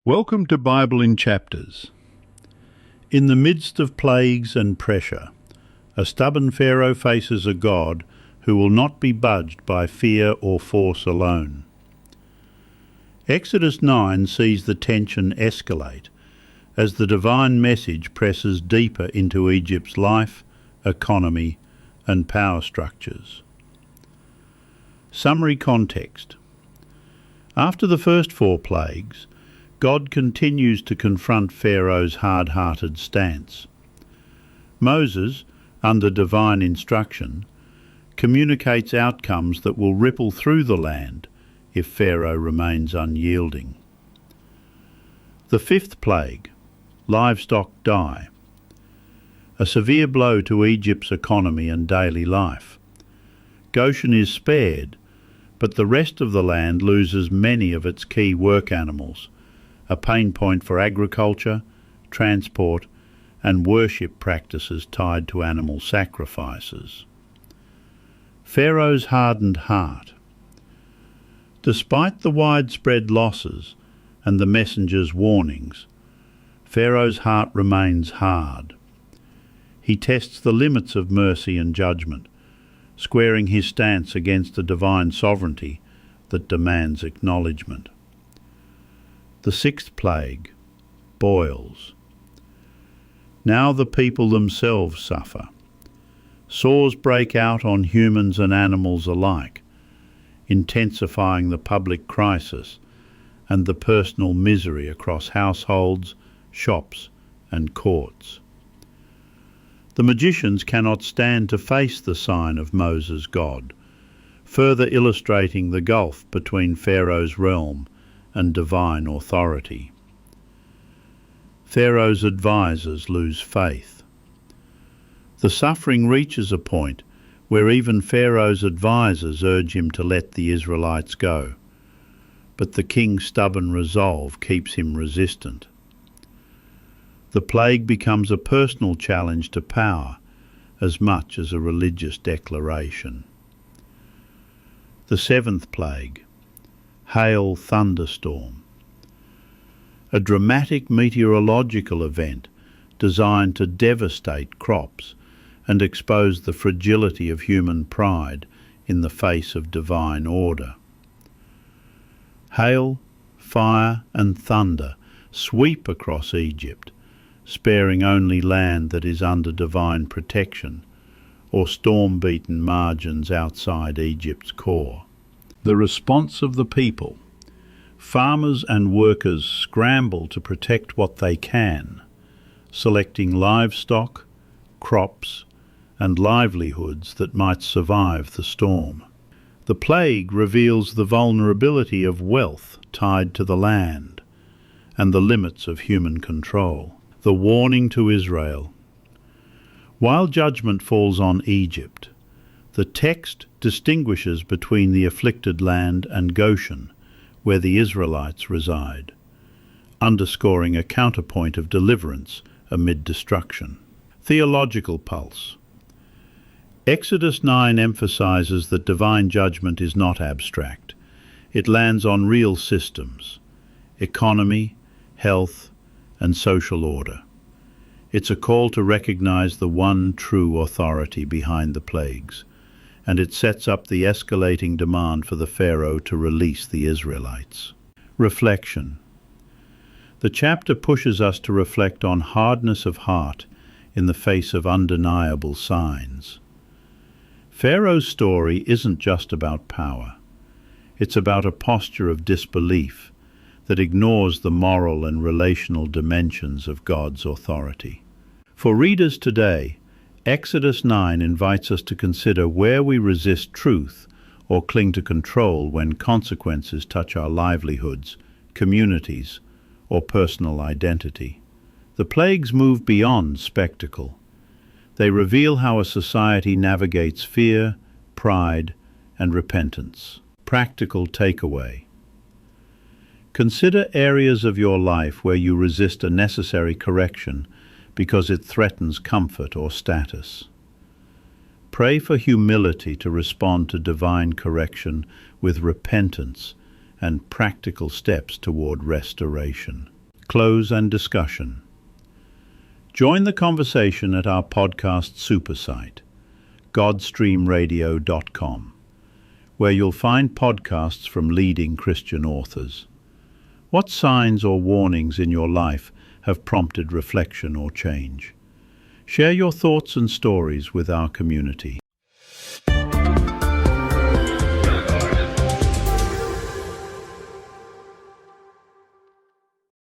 Welcome to Bible in Chapters. In the midst of plagues and pressure, a stubborn Pharaoh faces a God who will not be budged by fear or force alone. Exodus 9 sees the tension escalate as the divine message presses deeper into Egypt's life, economy, and power structures. Summary context. After the first 4 plagues, God continues to confront Pharaoh's hard-hearted stance. Moses, under divine instruction, communicates outcomes that will ripple through the land if Pharaoh remains unyielding. The 5th plague, livestock die. A severe blow to Egypt's economy and daily life. Goshen is spared, but the rest of the land loses many of its key work animals, a pain point for agriculture, transport, and worship practices tied to animal sacrifices. Pharaoh's hardened heart. Despite the widespread losses and the messenger's warnings, Pharaoh's heart remains hard. He tests the limits of mercy and judgment, squaring his stance against a divine sovereignty that demands acknowledgement. The 6th plague, boils. Now the people themselves suffer. Sores break out on humans and animals alike, intensifying the public crisis and the personal misery across households, shops, and courts. The magicians cannot stand to face the sign of Moses' God, further illustrating the gulf between Pharaoh's realm and divine authority. Pharaoh's advisors lose faith. The suffering reaches a point where even Pharaoh's advisors urge him to let the Israelites go, but the king's stubborn resolve keeps him resistant. The plague becomes a personal challenge to power as much as a religious declaration. The 7th plague, hail thunderstorm. A dramatic meteorological event designed to devastate crops and expose the fragility of human pride in the face of divine order. Hail, fire, and thunder sweep across Egypt, sparing only land that is under divine protection or storm-beaten margins outside Egypt's core. The response of the people. Farmers and workers scramble to protect what they can, selecting livestock, crops, and livelihoods that might survive the storm. The plague reveals the vulnerability of wealth tied to the land and the limits of human control. The warning to Israel. While judgment falls on Egypt, the text distinguishes between the afflicted land and Goshen, where the Israelites reside, underscoring a counterpoint of deliverance amid destruction. Theological pulse. Exodus 9 emphasizes that divine judgment is not abstract. It lands on real systems, economy, health, and social order. It's a call to recognize the one true authority behind the plagues, and it sets up the escalating demand for the Pharaoh to release the Israelites. Reflection. The chapter pushes us to reflect on hardness of heart in the face of undeniable signs. Pharaoh's story isn't just about power. It's about a posture of disbelief that ignores the moral and relational dimensions of God's authority. For readers today, Exodus 9 invites us to consider where we resist truth or cling to control when consequences touch our livelihoods, communities, or personal identity. The plagues move beyond spectacle. They reveal how a society navigates fear, pride, and repentance. Practical takeaway. Consider areas of your life where you resist a necessary correction because it threatens comfort or status. Pray for humility to respond to divine correction with repentance and practical steps toward restoration. close and discussion. Join the conversation at our podcast super site, godstreamradio.com, where you'll find podcasts from leading Christian authors. What signs or warnings in your life have prompted reflection or change? Share your thoughts and stories with our community.